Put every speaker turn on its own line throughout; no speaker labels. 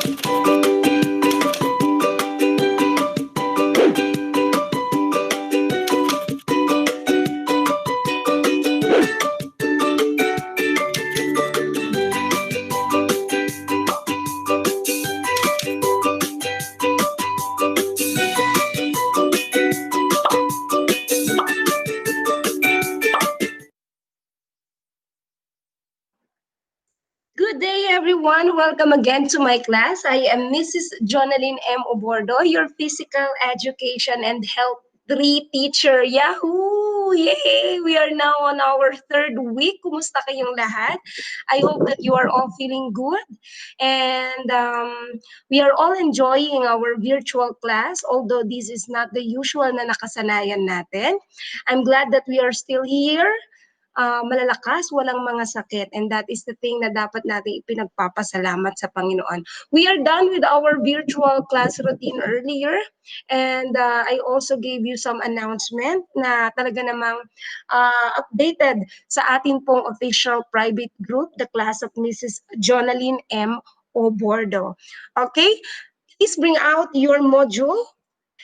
Good day, everyone. Welcome again to my class. I am Mrs. Jonalyn M. Obordo, your physical education and health 3 teacher. Yahoo! Yay! We are now on our third week. Kumusta kayong lahat? I hope that you are all feeling good. And we are all enjoying our virtual class, although this is not the usual na nakasanayan natin. I'm glad that we are still here, malalakas, walang mga sakit. And that is the thing na dapat natin ipinagpapasalamat sa Panginoon. We are done with our virtual class routine earlier. And I also gave you some announcement na talaga namang updated sa ating pong official private group, the class of Mrs. Jonalyn M. Obordo. Okay? Please bring out your module,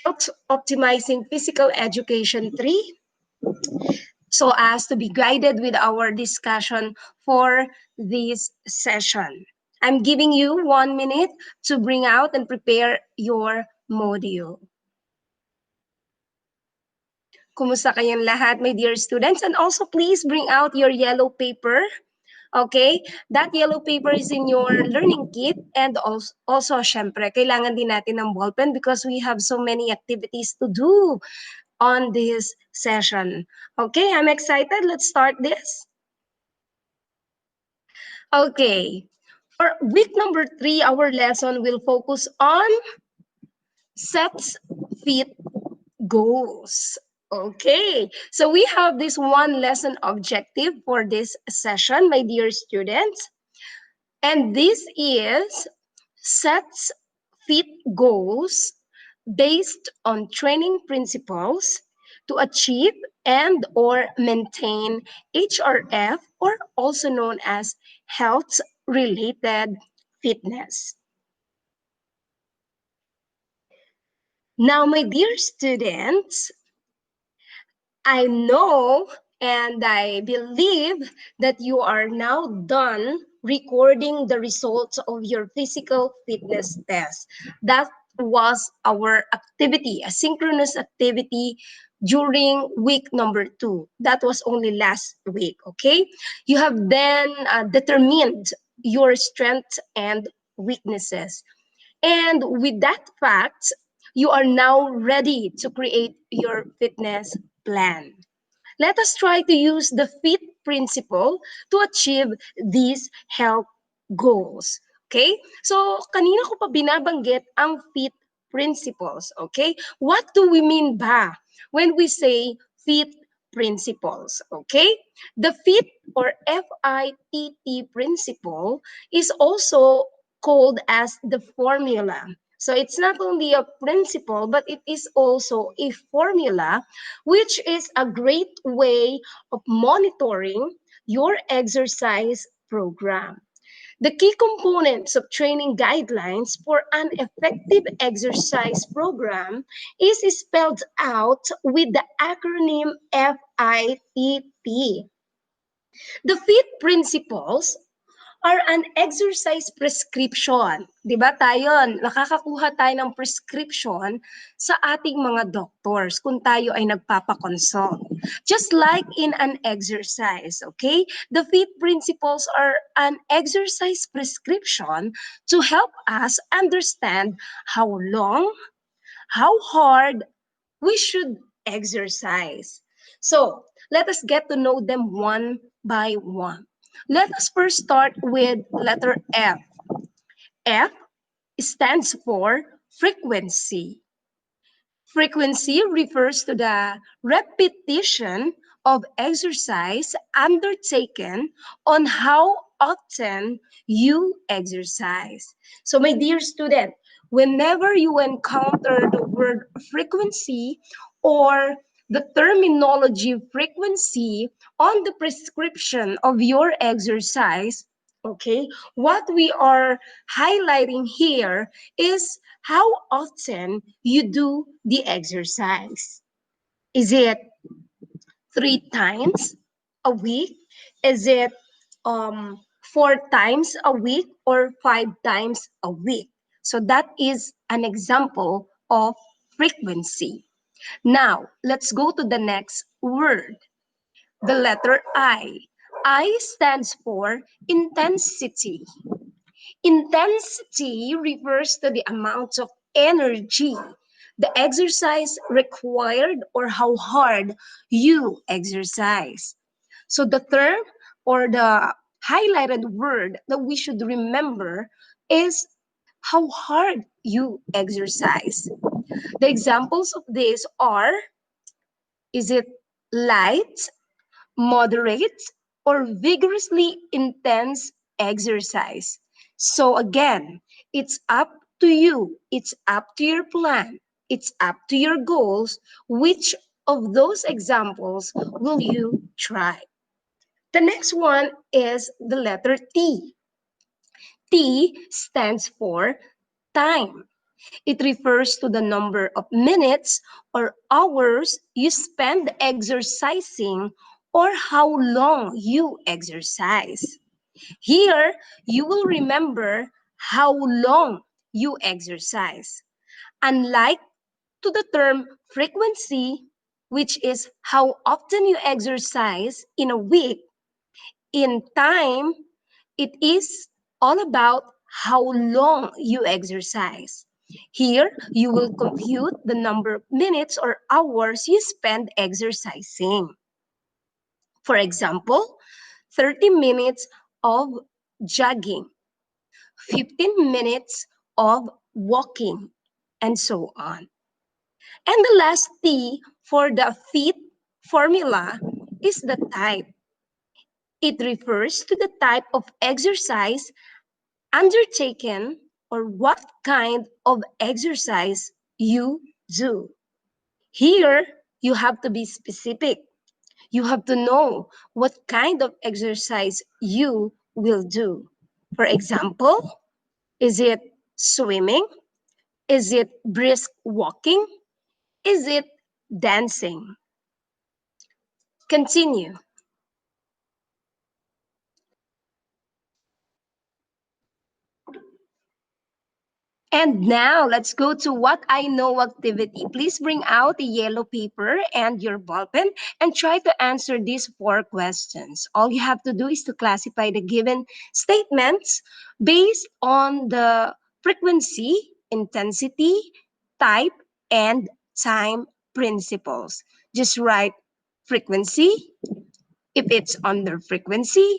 Health Optimizing Physical Education 3, so as to be guided with our discussion for this session. I'm giving you 1 minute to bring out and prepare your module. Kumusta kayong lahat, my dear students? And also, please bring out your yellow paper. Okay? That yellow paper is in your learning kit, and also syempre, kailangan din natin ng ballpen because we have so many activities to do on this session. Okay, I'm excited. Let's start this. Okay, for week number 3, our lesson will focus on sets, fit, goals. Okay, so we have this one lesson objective for this session, my dear students. And this is sets, fit, goals based on training principles to achieve and or maintain HRF, or also known as health-related fitness. Now, my dear students, I know and I believe that you are now done recording the results of your physical fitness test. That was our activity, a synchronous activity during week number 2. That was only last week, okay? You have then determined your strengths and weaknesses. And with that fact, you are now ready to create your fitness plan. Let us try to use the FIT principle to achieve these health goals. Okay? So, kanina ko pa binabanggit ang FIT principles. Okay? What do we mean ba when we say FIT principles? Okay? The FIT or FITT principle is also called as the formula. So it's not only a principle, but it is also a formula, which is a great way of monitoring your exercise program. The key components of training guidelines for an effective exercise program is spelled out with the acronym FITT. The FIT principles are an exercise prescription. Di ba tayo, nakakakuha tayo ng prescription sa ating mga doctors kung tayo ay nagpapakonsult. Just like in an exercise, okay? The FIT principles are an exercise prescription to help us understand how long, how hard we should exercise. So, let us get to know them one by one. Let us first start with letter F. F stands for frequency. Frequency refers to the repetition of exercise undertaken on how often you exercise. So, my dear student, whenever you encounter the word frequency or the terminology frequency on the prescription of your exercise, Okay, what we are highlighting here is how often you do the exercise. Is it 3 times a week? Is it 4 times a week or 5 times a week? So that is an example of frequency. Now, let's go to the next word, the letter I. I stands for intensity. Intensity refers to the amount of energy the exercise required or how hard you exercise. So the term or the highlighted word that we should remember is how hard you exercise. The examples of this are, is it light, moderate, or vigorously intense exercise? So again, it's up to you. It's up to your plan. It's up to your goals. Which of those examples will you try? The next one is the letter T. T stands for time. It refers to the number of minutes or hours you spend exercising or how long you exercise. Here, you will remember how long you exercise. Unlike to the term frequency, which is how often you exercise in a week, in time, it is all about how long you exercise. Here, you will compute the number of minutes or hours you spend exercising. For example, 30 minutes of jogging, 15 minutes of walking, and so on. And the last T for the FIT formula is the type. It refers to the type of exercise undertaken or what kind of exercise you do. Here, you have to be specific. You have to know what kind of exercise you will do. For example, is it swimming? Is it brisk walking? Is it dancing? Continue. And now let's go to what I know activity. Please bring out the yellow paper and your ball pen and try to answer these 4 questions. All you have to do is to classify the given statements based on the frequency, intensity, type, and time principles. Just write frequency if it's under frequency,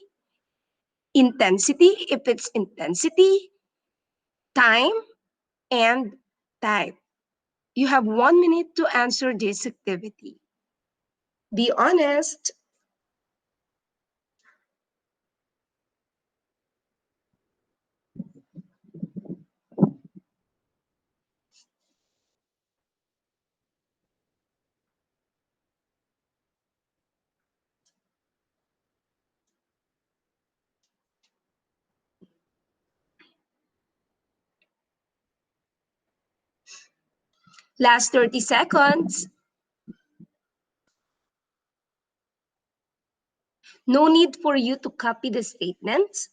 intensity if it's intensity, time, and type. You have 1 minute to answer this activity. Be honest. Last 30 seconds. No need for you to copy the statements.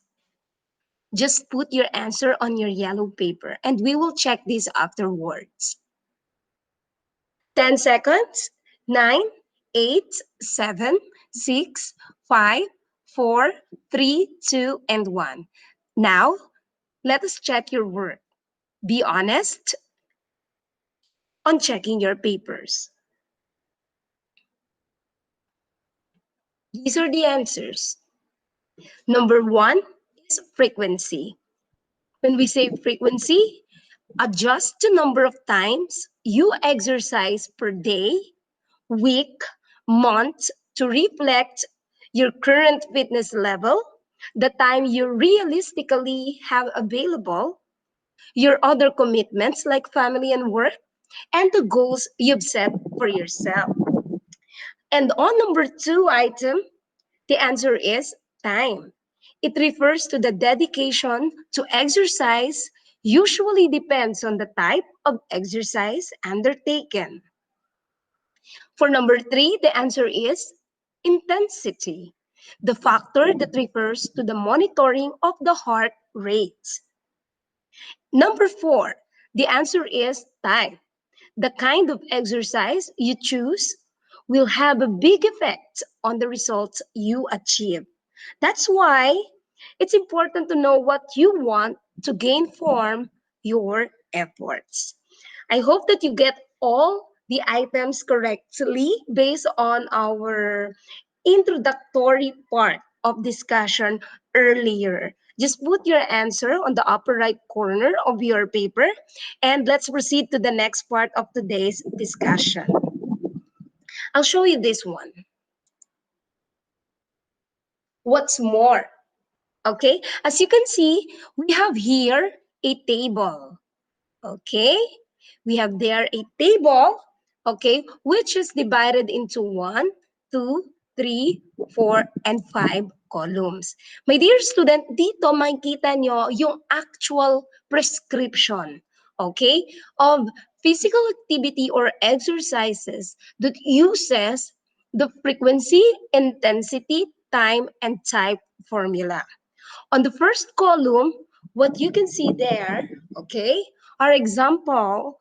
Just put your answer on your yellow paper and we will check this afterwards. 10 seconds. 9, 8, 7, 6, 5, 4, 3, 2, and 1. Now, let us check your work. Be honest on checking your papers. These are the answers. Number 1 is frequency. When we say frequency, adjust the number of times you exercise per day, week, month to reflect your current fitness level, the time you realistically have available, your other commitments like family and work, and the goals you've set for yourself. And on number 2 item, the answer is time. It refers to the dedication to exercise, usually depends on the type of exercise undertaken. For number three, the answer is intensity, the factor that refers to the monitoring of the heart rate. Number four, the answer is time. The kind of exercise you choose will have a big effect on the results you achieve. That's why it's important to know what you want to gain from your efforts. I hope that you get all the items correctly based on our introductory part of discussion earlier. Just put your answer on the upper right corner of your paper and let's proceed to the next part of today's discussion. I'll show you this one. What's more? Okay, as you can see, we have here a table. Okay, we have there a table, okay, which is divided into 1, 2, 3, 4, and 5 columns. My dear student, dito makikita nyo yung actual prescription, okay, of physical activity or exercises that uses the frequency, intensity, time, and type formula. On the first column, what you can see there, okay, are examples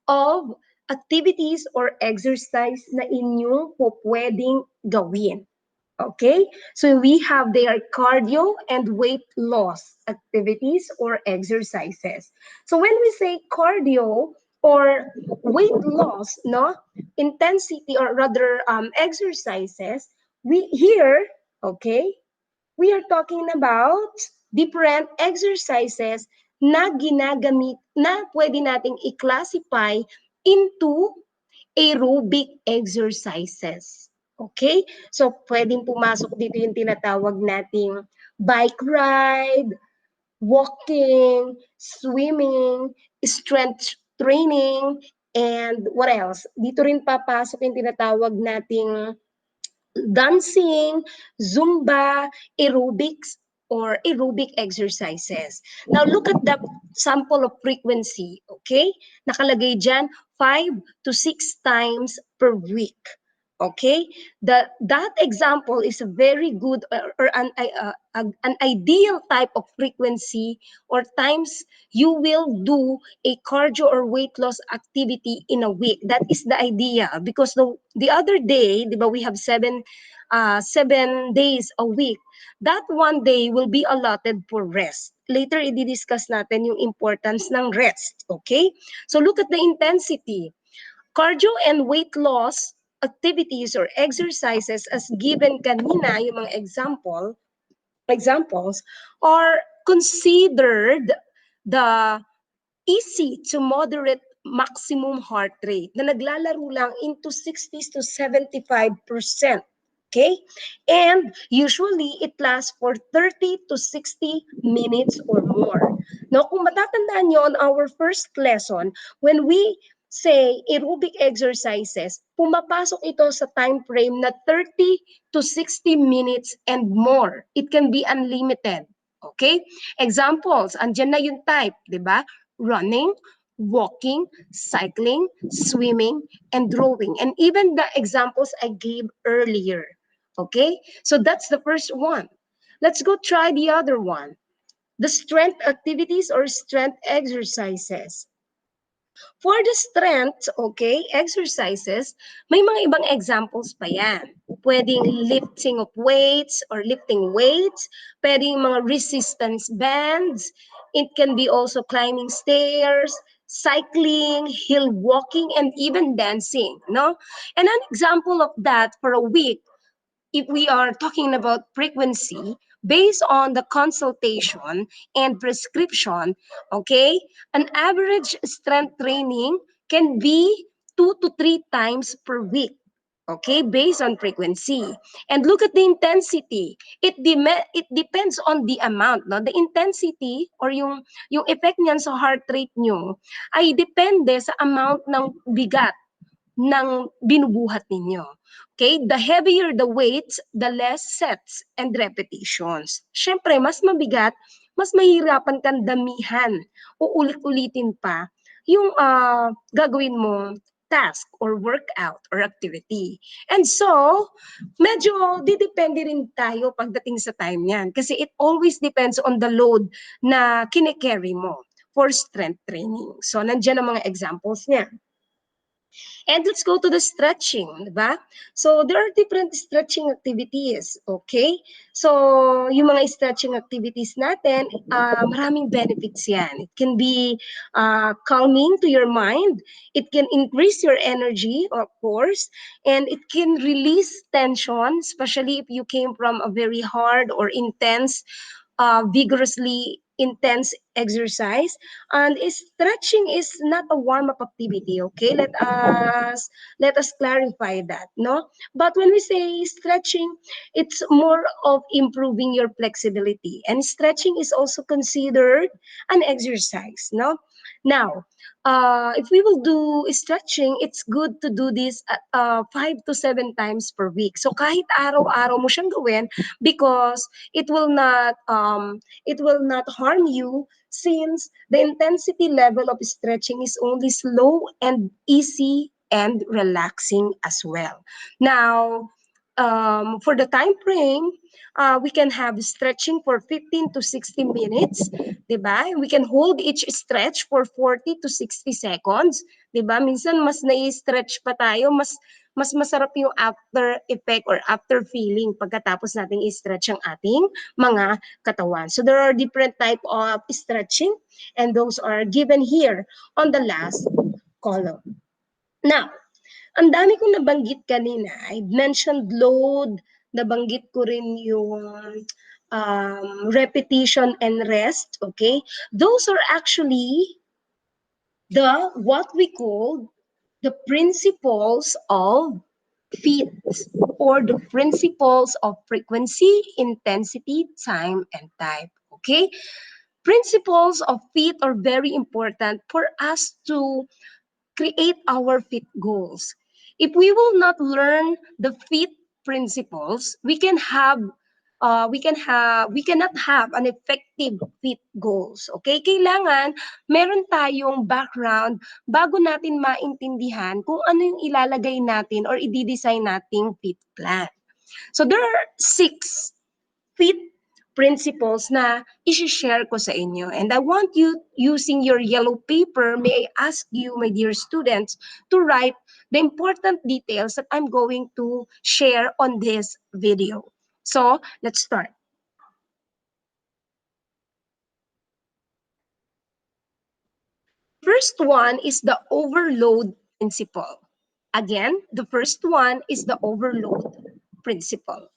of activities or exercise na inyong po pwedeng gawin. Okay? So we have their cardio and weight loss activities or exercises. So when we say cardio or weight loss, no, intensity or rather exercises, we here, okay, we are talking about different exercises na ginagamit na pwede nating i-classify into aerobic exercises. Okay? So, pwedeng pumasok dito yung tinatawag nating bike ride, walking, swimming, strength training, and what else? Dito rin papasok yung tinatawag nating dancing, Zumba, aerobics, or aerobic exercises. Now, look at the sample of frequency, okay? Nakalagay dyan, 5 to 6 times per week. Okay, that example is a very good or an ideal type of frequency or times you will do a cardio or weight loss activity in a week. That is the idea because the other day, di ba, we have 7 days a week. That one day will be allotted for rest. Later, i-discuss natin yung importance ng rest. Okay, so look at the intensity. Cardio and weight loss activities or exercises as given kanina, yung mga examples, are considered the easy to moderate maximum heart rate na naglalaro lang into 60 to 75%. Okay? And usually, it lasts for 30 to 60 minutes or more. Now, kung matatandaan nyo on our first lesson, when we say aerobic exercises, pumapasok ito sa time frame na 30 to 60 minutes and more. It can be unlimited. Okay? Examples, andyan na yung type, di ba? Running, walking, cycling, swimming, and rowing. And even the examples I gave earlier. Okay? So that's the first one. Let's go try the other one. The strength activities or strength exercises. For the strength, okay, exercises, may mga ibang examples pa yan. Pwedeng lifting of weights or lifting weights, pwedeng mga resistance bands, it can be also climbing stairs, cycling, hill walking, and even dancing, no? And an example of that for a week, if we are talking about frequency, based on the consultation and prescription, okay, an average strength training can be 2 to 3 times per week. Okay, based on frequency. And look at the intensity. It depends on the amount, no? The intensity or yung effect niyan sa heart rate nyo ay depende sa amount ng bigat ng binubuhat ninyo. Okay? The heavier the weights, the less sets and repetitions. Siyempre, mas mabigat, mas mahihirapan kang damihan o ulit-ulitin pa yung gagawin mo task or workout or activity. And so, medyo didepende rin tayo pagdating sa time niyan kasi it always depends on the load na kine-carry mo for strength training. So, nandiyan ang mga examples niya. And let's go to the stretching, diba? So there are different stretching activities, okay? So yung mga stretching activities natin, maraming benefits yan. It can be calming to your mind. It can increase your energy, of course, and it can release tension, especially if you came from a very hard or intense, vigorously intense exercise. And stretching is not a warm-up activity, okay? Let us clarify that, no? But when we say stretching, it's more of improving your flexibility. And stretching is also considered an exercise, no? Now, if we will do stretching, it's good to do this 5 to 7 times per week. So kahit araw-araw mo siyang gawin because it will not harm you since the intensity level of stretching is only slow and easy and relaxing as well. Now, for the time frame, we can have stretching for 15 to 60 minutes, diba? We can hold each stretch for 40 to 60 seconds, diba? Minsan mas nai-stretch pa tayo, mas masarap yung after effect or after feeling pagkatapos nating i-stretch ang ating mga katawan. So there are different type of stretching and those are given here on the last column. Now, ang dami kong nabanggit kanina. I mentioned load, nabanggit ko rin yung repetition and rest, okay? Those are actually what we call the principles of fit or the principles of frequency, intensity, time, and type, okay? Principles of fit are very important for us to create our fit goals. If we will not learn the fit principles, we cannot have an effective fit goals. Okay? Kailangan meron tayong background bago natin maintindihan kung ano yung ilalagay natin or i-design nating fit plan. So there are 6 fit principles na isi-share ko sa inyo. And I want you, using your yellow paper, may I ask you, my dear students, to write the important details that I'm going to share on this video. So, let's start. First one is the overload principle. Again, the first one is the overload principle.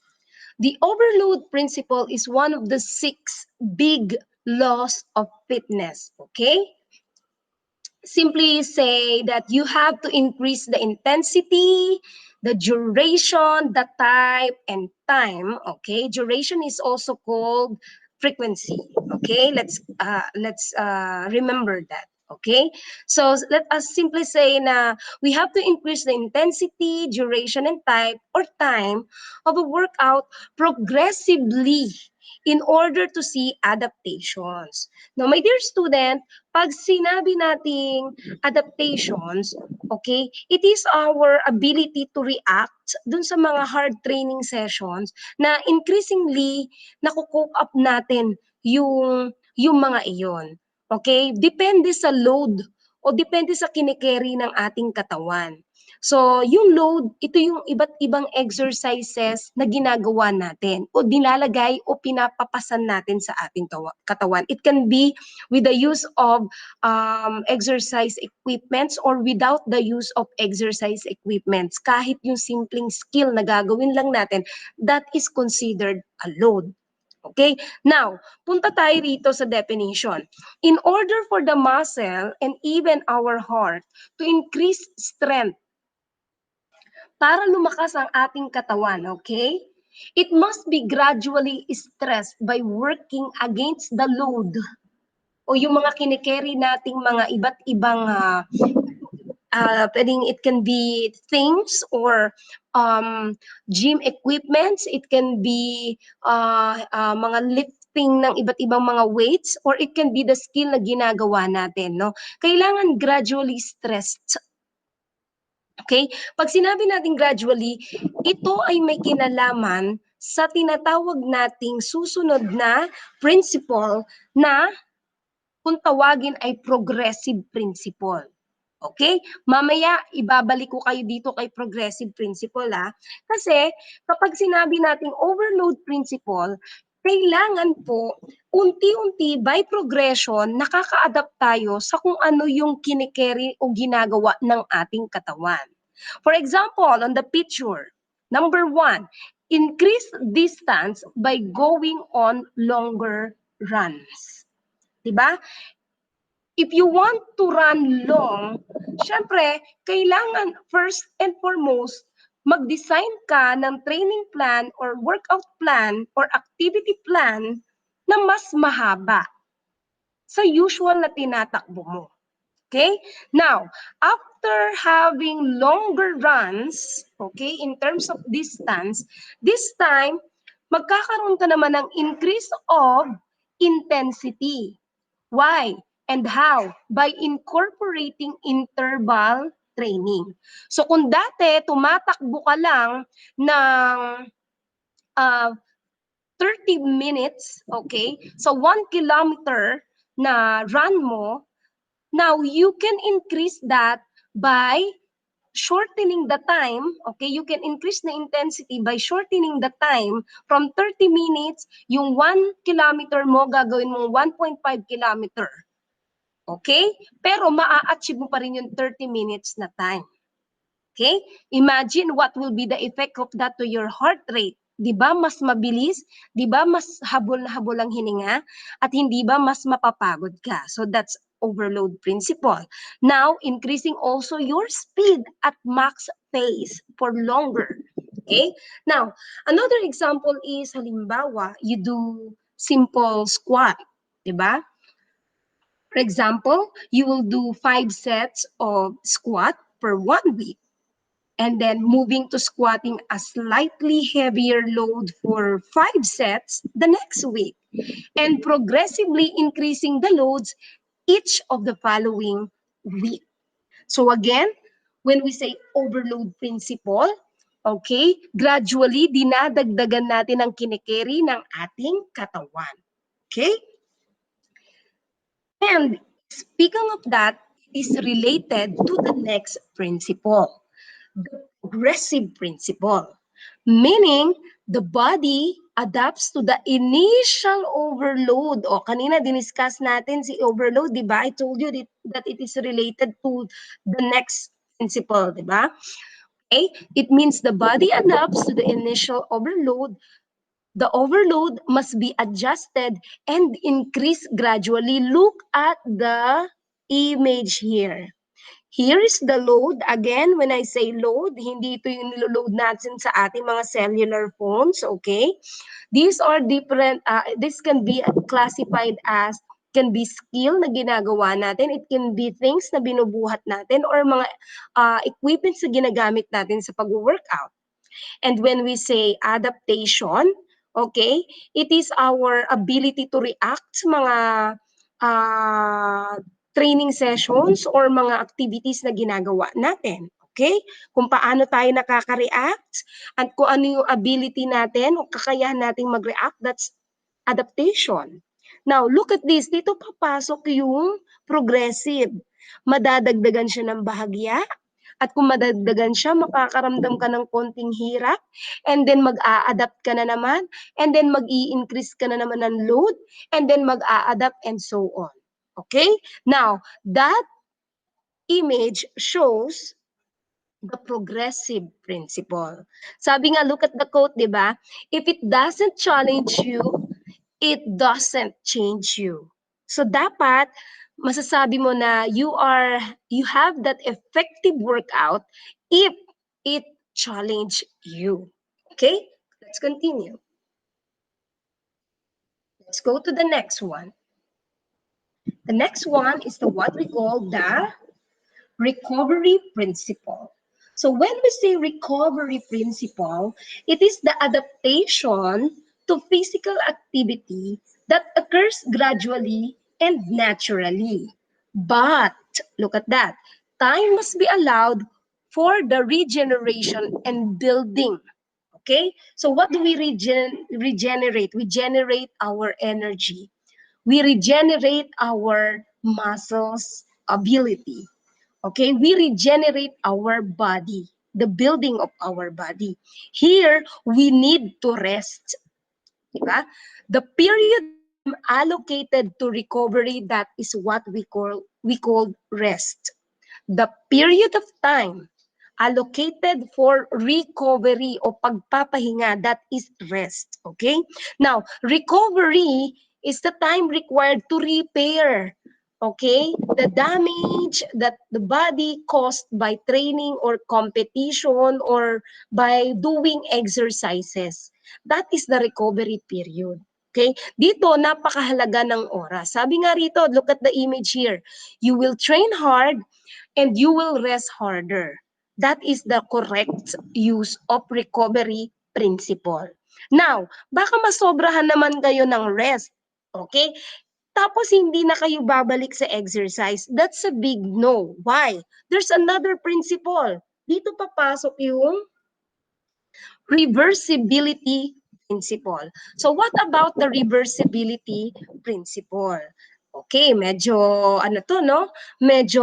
The overload principle is one of the 6 big laws of fitness, okay? Simply say that you have to increase the intensity, the duration, the type, and time, okay? Duration is also called frequency, okay? Let's remember that. Okay, so let us simply say na we have to increase the intensity, duration, and type or time of a workout progressively in order to see adaptations. Now, my dear student, pag sinabi nating adaptations, okay, it is our ability to react dun sa mga hard training sessions na increasingly nakukope up natin yung mga iyon. Okay? Depende sa load o depende sa kinikerry ng ating katawan. So, yung load, ito yung iba't ibang exercises na ginagawa natin o nilalagay o pinapapasan natin sa ating katawan. It can be with the use of exercise equipments or without the use of exercise equipments. Kahit yung simpleng skill na gagawin lang natin, that is considered a load. Okay? Now, punta tayo rito sa definition. In order for the muscle and even our heart to increase strength para lumakas ang ating katawan, okay? It must be gradually stressed by working against the load o yung mga kinikerry nating mga iba't ibang pwedeng it can be things or gym equipments, it can be mga lifting ng iba't ibang mga weights, or it can be the skill na ginagawa natin, no? Kailangan gradually stressed. Okay? Pag sinabi natin gradually, ito ay may kinalaman sa tinatawag nating susunod na principle na kung tawagin ay progressive principle. Okay? Mamaya, ibabalik ko kayo dito kay progressive principle, ha? Kasi, kapag sinabi nating overload principle, kailangan po, unti-unti, by progression, nakaka-adapt tayo sa kung ano yung kinikerry o ginagawa ng ating katawan. For example, on the picture, number 1, increase distance by going on longer runs. Diba? If you want to run long, syempre, kailangan first and foremost, mag-design ka ng training plan or workout plan or activity plan na mas mahaba sa usual na tinatakbo mo. Okay? Now, after having longer runs, okay, in terms of distance, this time, magkakaroon ka naman ng increase of intensity. Why and how? By incorporating interval training. So kung dati tumatakbo ka lang ng 30 minutes, okay? So 1 kilometer na run mo, now you can increase that by shortening the time, okay? You can increase the intensity by shortening the time from 30 minutes, yung 1 kilometer mo gagawin mo 1.5 kilometer. Okay? Pero maa-achieve mo pa rin yung 30 minutes na time. Okay? Imagine what will be the effect of that to your heart rate. Di ba mas mabilis? Di ba mas habol na habol ang hininga? At hindi ba mas mapapagod ka? So that's overload principle. Now, increasing also your speed at max pace for longer. Okay? Now, another example is halimbawa, you do simple squat. Di ba? For example, you will do 5 sets of squat per 1 week, and then moving to squatting a slightly heavier load for 5 sets the next week, and progressively increasing the loads each of the following week. So again, when we say overload principle, okay, gradually dinadagdagan natin ang kinikeri ng ating katawan. Okay? And speaking of that, it is related to the next principle, the progressive principle, meaning the body adapts to the initial overload. O, kanina diniscuss natin si overload, di ba? I told you that it is related to the next principle, di ba? Okay? It means the body adapts to the initial overload. The overload must be adjusted and increased gradually. Look at the image here. Here is the load. Again, when I say load, hindi ito yung niloload natin sa ating mga cellular phones, okay? These are different, this can be classified as, can be skill na ginagawa natin, it can be things na binubuhat natin, or mga equipments na ginagamit natin sa pag-workout. And when we say adaptation, okay, it is our ability to react sa mga training sessions or mga activities na ginagawa natin. Okay? Kung paano tayo nakaka-react at kung ano yung ability natin o kakayahan nating mag-react, that's adaptation. Now, look at this. Dito papasok yung progressive. Madadagdagan siya ng bahagya, at kung madagdagan siya, makakaramdam ka ng konting hirap, and then mag-a-adapt ka na naman, and then mag-i-increase ka na naman ng load, and then mag-a-adapt, and so on. Okay? Now, that image shows the progressive principle. Sabi nga, look at the quote, di ba? If it doesn't challenge you, it doesn't change you. So dapat masasabi mo na you have that effective workout if it challenge you. Okay? Let's continue. Let's go to the next one. The next one is what we call the recovery principle. So when we say recovery principle, it is the adaptation to physical activity that occurs gradually and naturally. But, look at that, time must be allowed for the regeneration and building. Okay? So what do we regenerate? We generate our energy. We regenerate our muscles ability. Okay, we regenerate our body, the building of our body. Here, we need to rest. Diba? The period of time allocated to recovery, that is what we call rest. The period of time allocated for recovery o pagpapahinga, that is rest. Okay? Now, recovery is the time required to repair, okay, the damage that the body caused by training or competition or by doing exercises. That is the recovery period. Okay? Dito, napakahalaga ng oras. Sabi nga rito, look at the image here. You will train hard and you will rest harder. That is the correct use of recovery principle. Now, baka masobrahan naman kayo ng rest. Okay? Tapos hindi na kayo babalik sa exercise. That's a big no. Why? There's another principle. Dito papasok yung reversibility principle. So what about the reversibility principle? Okay, medyo ano to, no? Medyo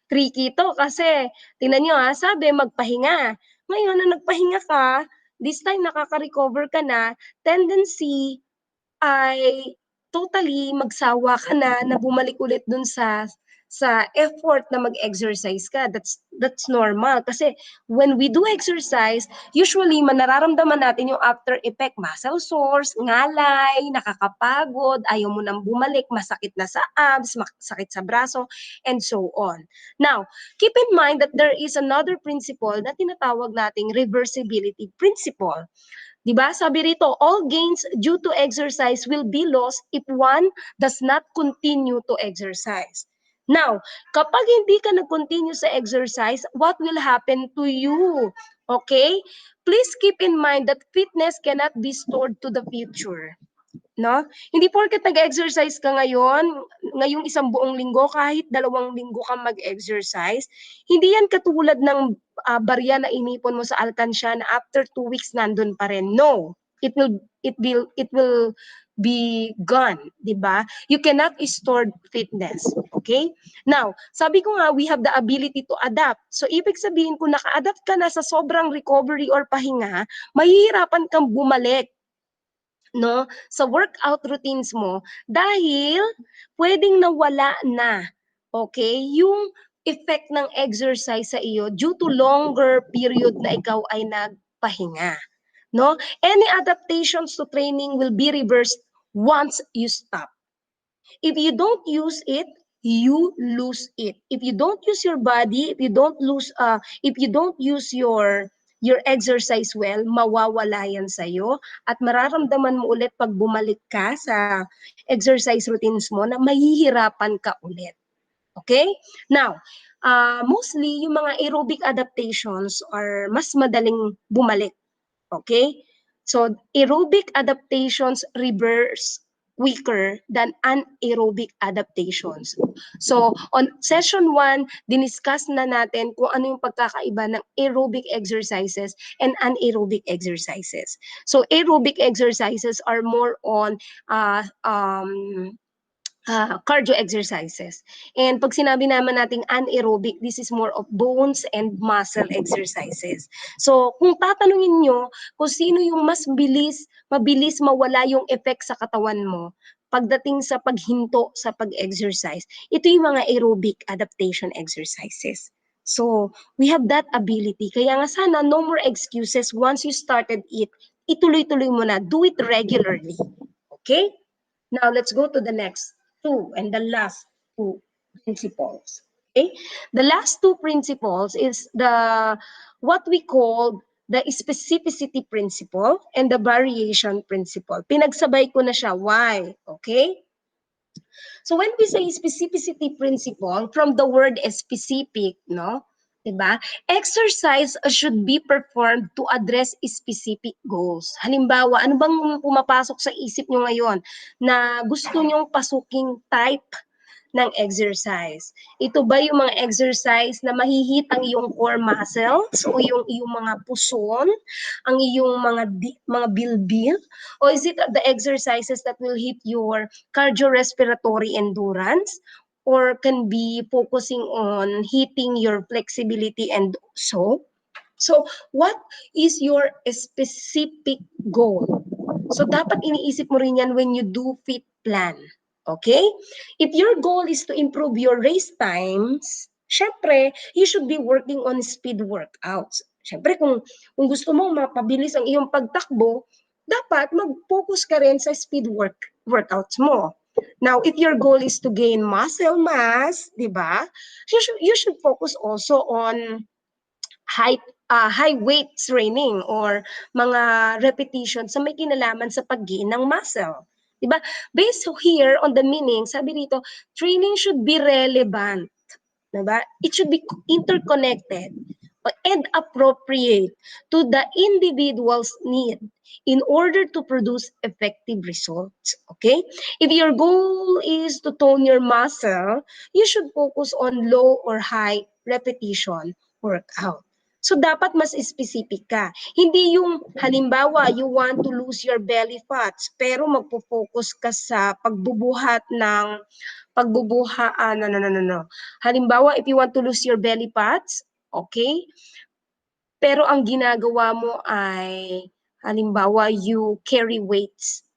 tricky to kasi tingnan nyo ha, sabi magpahinga. Ngayon na nagpahinga ka, this time nakaka-recover ka na, tendency ay totally magsawa ka na bumalik ulit dun sa effort na mag-exercise ka. That's normal kasi when we do exercise, usually nararamdaman natin yung after effect, muscle sores, ngalay, nakakapagod, ayaw mo nang bumalik, masakit na sa abs, masakit sa braso, and so on. Now, keep in mind that there is another principle na tinatawag nating reversibility principle. Diba? Sabi rito, all gains due to exercise will be lost if one does not continue to exercise. Now, kapag hindi ka nag-continue sa exercise, what will happen to you? Okay? Please keep in mind that fitness cannot be stored to the future. No? Hindi porket nag-exercise ka ngayon, ngayong isang buong linggo, kahit 2 linggo ka mag-exercise, hindi yan katulad ng barya na inipon mo sa alkansya na after 2 weeks nandun pa rin. No. It will be gone, 'di ba? You cannot store fitness. Okay? Now, sabi ko nga, we have the ability to adapt. So, ibig sabihin, kung naka-adapt ka na sa sobrang recovery or pahinga, mahihirapan kang bumalik, no, sa workout routines mo dahil pwedeng nawala na, okay, yung effect ng exercise sa iyo due to longer period na ikaw ay nagpahinga, no? Any adaptations to training will be reversed once you stop. If you don't use it, you lose it. If you don't use your body, if you don't use your exercise well, mawawala yan sa'yo at mararamdaman mo ulit pag bumalik ka sa exercise routines mo na mahihirapan ka ulit. Okay? Now, mostly yung mga aerobic adaptations are mas madaling bumalik. Okay? So, aerobic adaptations reverse quicker than anaerobic adaptations. So, on session 1, diniscuss na natin kung ano yung pagkakaiba ng aerobic exercises and anaerobic exercises. So, aerobic exercises are more on cardio exercises. And pag sinabi naman nating anaerobic, this is more of bones and muscle exercises. So, kung tatanungin nyo kung sino yung mabilis mawala yung effect sa katawan mo pagdating sa paghinto sa pag-exercise, ito yung mga aerobic adaptation exercises. So, we have that ability. Kaya nga sana, no more excuses. Once you started it, ituloy-tuloy mo na. Do it regularly. Okay? Now, let's go to the next two and the last two principles. Okay? The last two principles is what we call the specificity principle and the variation principle. Pinagsabay ko na siya. Why? Okay? So when we say specificity principle, from the word specific, no? Diba? Exercise should be performed to address specific goals. Halimbawa, ano bang pumapasok sa isip nyo ngayon na gusto nyong pasuking type ng exercise? Ito ba yung mga exercise na mahihit ang iyong core muscles o yung iyong mga puson, ang iyong mga bilbil? O is it the exercises that will hit your cardiorespiratory endurance? Or can be focusing on hitting your flexibility and so what is your specific goal? So dapat iniisip mo rin yan when you do fit plan. Okay? If your goal is to improve your race times, syempre, you should be working on speed workouts. Syempre, kung gusto mo mapabilis ang iyong pagtakbo, dapat mag-focus ka rin sa speed workouts mo. Now, if your goal is to gain muscle mass, di ba? You should focus also on high weight training or mga repetitions sa may kinalaman sa pag-gain ng muscle. Diba? Based here on the meaning, sabi dito, training should be relevant. Diba? It should be interconnected and appropriate to the individual's need in order to produce effective results. Okay? If your goal is to tone your muscle, you should focus on low or high repetition workout. So, dapat mas specific ka. Hindi yung, halimbawa, you want to lose your belly fats, pero magpo-focus ka sa no. Halimbawa, if you want to lose your belly fats, okay? Pero ang ginagawa mo ay, halimbawa, you carry weights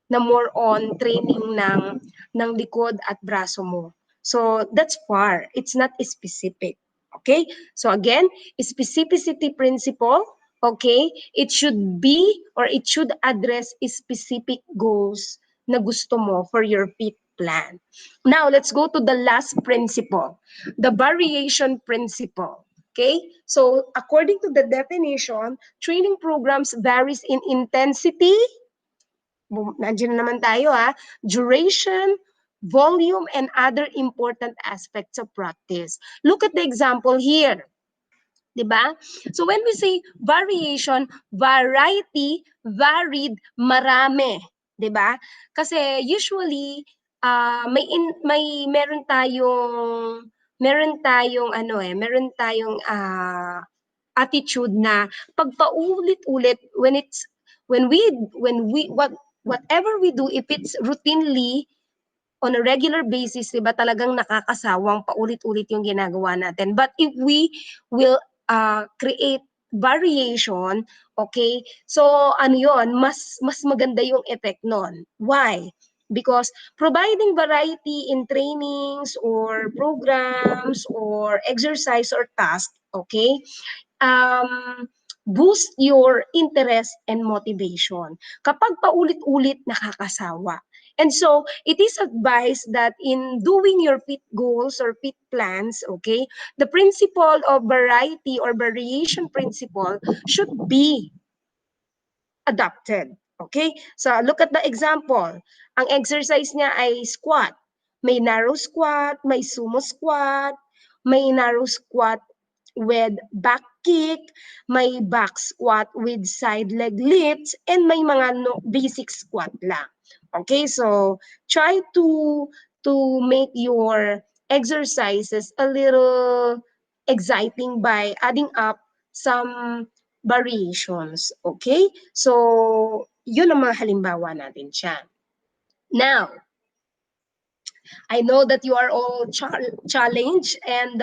na more on training ng likod at braso mo. So, that's far. It's not specific. Okay? So, again, specificity principle, okay? It should be or it should address specific goals na gusto mo for your fit plan. Now, let's go to the last principle, the variation principle. Okay? So, according to the definition, training programs varies in intensity, nandiyan na naman tayo duration, volume, and other important aspects of practice. Look at the example here. Diba? So when we say variation, variety, varied, marami. Diba? Kasi usually, meron tayong attitude na pagpaulit-ulit whatever we do, if it's routinely on a regular basis, diba talagang nakakasawang paulit-ulit yung ginagawa natin. But if we will create variation, okay, so ano yun, mas maganda yung effect nun. Why? Because providing variety in trainings or programs or exercise or task, okay, boost your interest and motivation. Kapag paulit-ulit, nakakasawa. And so, it is advised that in doing your fit goals or fit plans, okay, the principle of variety or variation principle should be adopted. Okay? So, look at the example. Ang exercise niya ay squat. May narrow squat, may sumo squat, may narrow squat with back kick, may back squat with side leg lifts, and may mga basic squat lang. Okay, so try to make your exercises a little exciting by adding up some variations. Okay, so yun ang mga halimbawa natin siya. Now, I know that you are all challenged and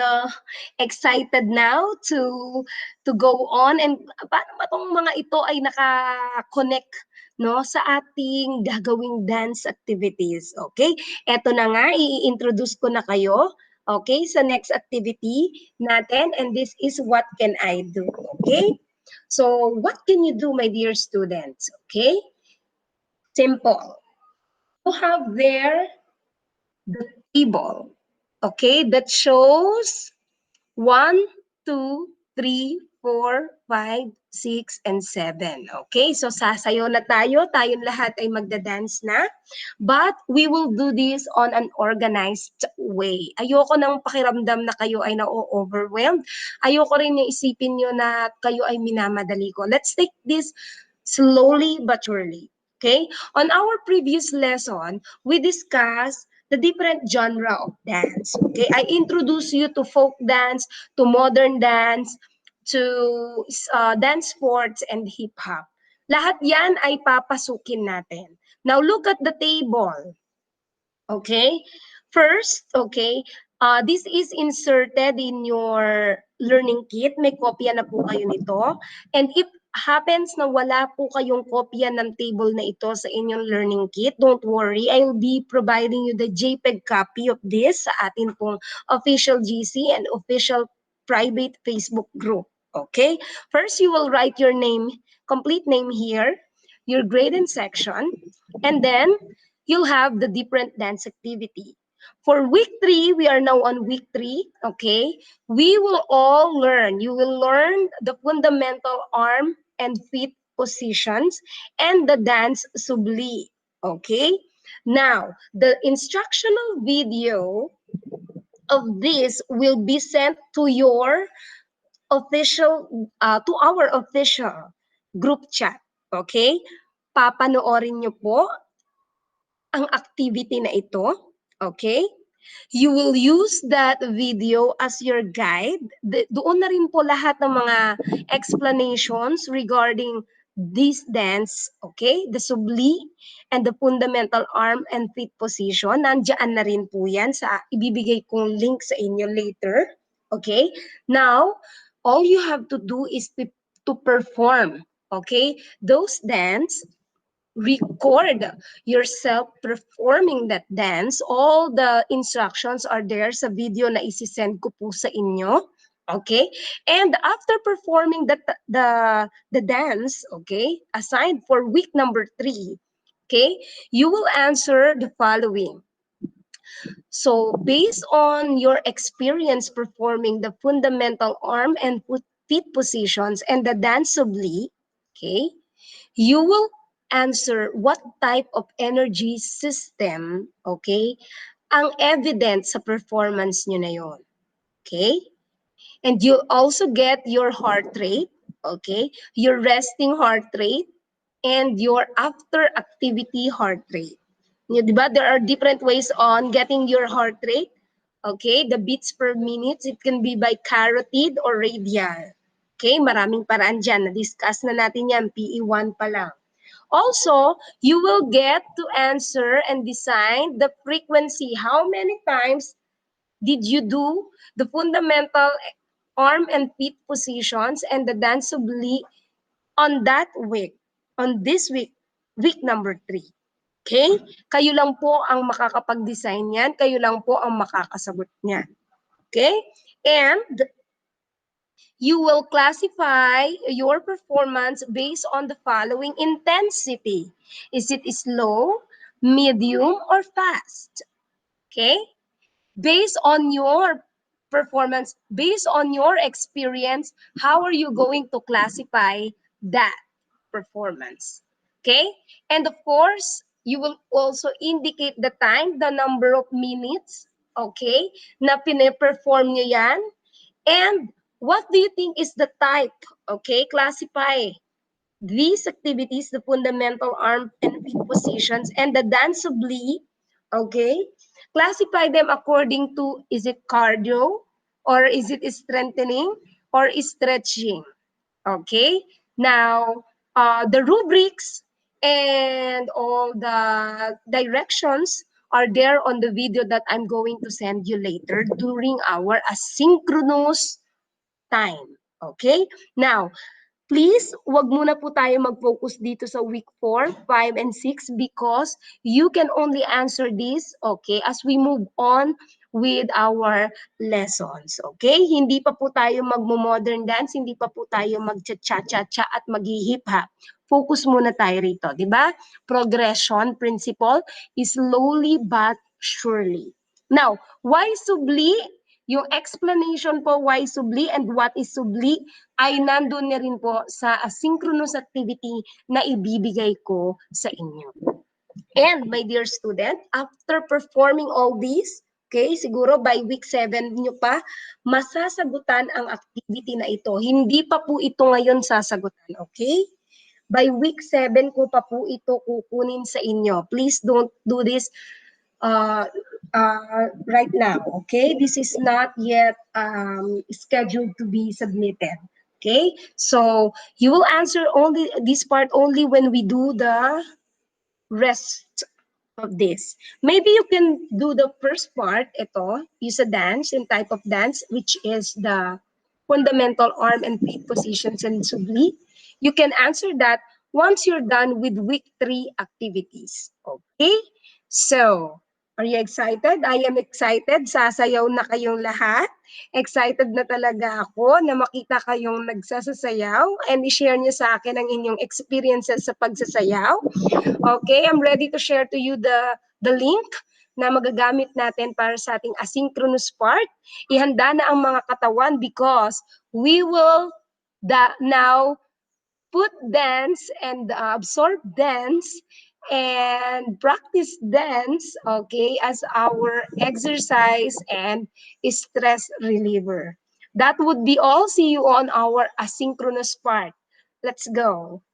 excited now to go on. And paano ba itong mga ito ay naka-connect no, sa ating gagawing dance activities? Okay? Eto na nga, i-introduce ko na kayo. Okay? Sa next activity natin. And this is what can I do? Okay? So, what can you do, my dear students? Okay? Simple. You have there the table, okay, that shows 1, 2, 3, 4, 5, 6, and 7. Okay, so sasayaw na tayo. Tayong lahat ay magda-dance na. But we will do this on an organized way. Ayoko nang pakiramdam na kayo ay na-overwhelmed. Ayoko rin na isipin nyo na kayo ay minamadali ko. Let's take this slowly but surely. Okay? On our previous lesson, we discussed the different genre of dance. Okay? I introduced you to folk dance, to modern dance, to dance sports and hip-hop. Lahat yan ay papasukin natin. Now, look at the table. Okay? First, okay, this is inserted in your learning kit. May kopya na po kayo nito. And if happens na wala po kayong kopya ng table na ito sa inyong learning kit, don't worry. I'll be providing you the JPEG copy of this sa atin pong official GC and official private Facebook group. Okay? First, you will write your name, complete name here, your grade and section, and then you'll have the different dance activity. For week 3, we are now on week 3, okay? We will all learn, you will learn the fundamental arm and feet positions and the dance subli, okay? Now, the instructional video of this will be sent to your to our official group chat, okay? Papanoorin nyo po ang activity na ito, okay? You will use that video as your guide. Doon na rin po lahat ng mga explanations regarding this dance, okay? The subli and the fundamental arm and feet position. Nandiyan na rin po yan sa ibibigay kong link sa inyo later, okay? Now, all you have to do is to perform, okay? Those dance, record yourself performing that dance. All the instructions are there sa video na isisend ko po sa inyo. Okay? And after performing the dance, okay, assigned for week number 3, okay, you will answer the following. So based on your experience performing the fundamental arm and feet positions and the dance subli, okay, you will answer what type of energy system, okay, ang evident sa performance nyo na yon. Okay? And you also get your heart rate, okay, your resting heart rate, and your after activity heart rate. Diba? There are different ways on getting your heart rate. Okay, the beats per minute, it can be by carotid or radial. Okay, maraming paraan dyan. Na-discuss na natin yan, PE1 pa lang. Also, you will get to answer and design the frequency. How many times did you do the fundamental arm and feet positions and the dance subli on that week, on this week, week number 3? Okay? Kayo lang po ang makakapag-design yan. Kayo lang po ang makakasagot niyan. Okay? And you will classify your performance based on the following intensity. Is it slow, medium, or fast? Okay? Based on your performance, based on your experience, how are you going to classify that performance? Okay? And of course, you will also indicate the time, the number of minutes, okay, na pine-perform nyo yan. And what do you think is the type? Okay, classify these activities, the fundamental arm and feet positions, and the dance subli, okay? Classify them according to, is it cardio, or is it strengthening, or stretching? Okay? Now, the rubrics and all the directions are there on the video that I'm going to send you later during our asynchronous time. Okay? Now, please, wag muna po tayo mag-focus dito sa week 4, 5, and 6 because you can only answer this, okay, as we move on with our lessons, okay? Hindi pa po tayo magmo-modern dance, hindi pa po tayo mag-cha-cha-cha at mag-hip-hop. Focus muna tayo rito, di ba? Progression principle is slowly but surely. Now, why subli? Yung explanation po why subli and what is subli ay nandun na rin po sa asynchronous activity na ibibigay ko sa inyo. And my dear student, after performing all these, okay, siguro by week 7 nyo pa, masasagutan ang activity na ito. Hindi pa po ito ngayon sasagutan, okay? By week 7 ko pa po ito kukunin sa inyo. Please don't do this right now, okay? This is not yet scheduled to be submitted, okay? So you will answer only this part only when we do the rest of this. Maybe you can do the first part, ito, use a dance and type of dance, which is the fundamental arm and feet positions and subli. You can answer that once you're done with week 3 activities. Okay? So, are you excited? I am excited. Sasayaw na kayong lahat. Excited na talaga ako na makita kayong nagsasayaw and i-share niyo sa akin ang inyong experiences sa pagsasayaw. Okay, I'm ready to share to you the link na magagamit natin para sa ating asynchronous part. Ihanda na ang mga katawan because we will now put dance and absorb dance and practice dance, okay, as our exercise and stress reliever. That would be all. See you on our asynchronous part. Let's go.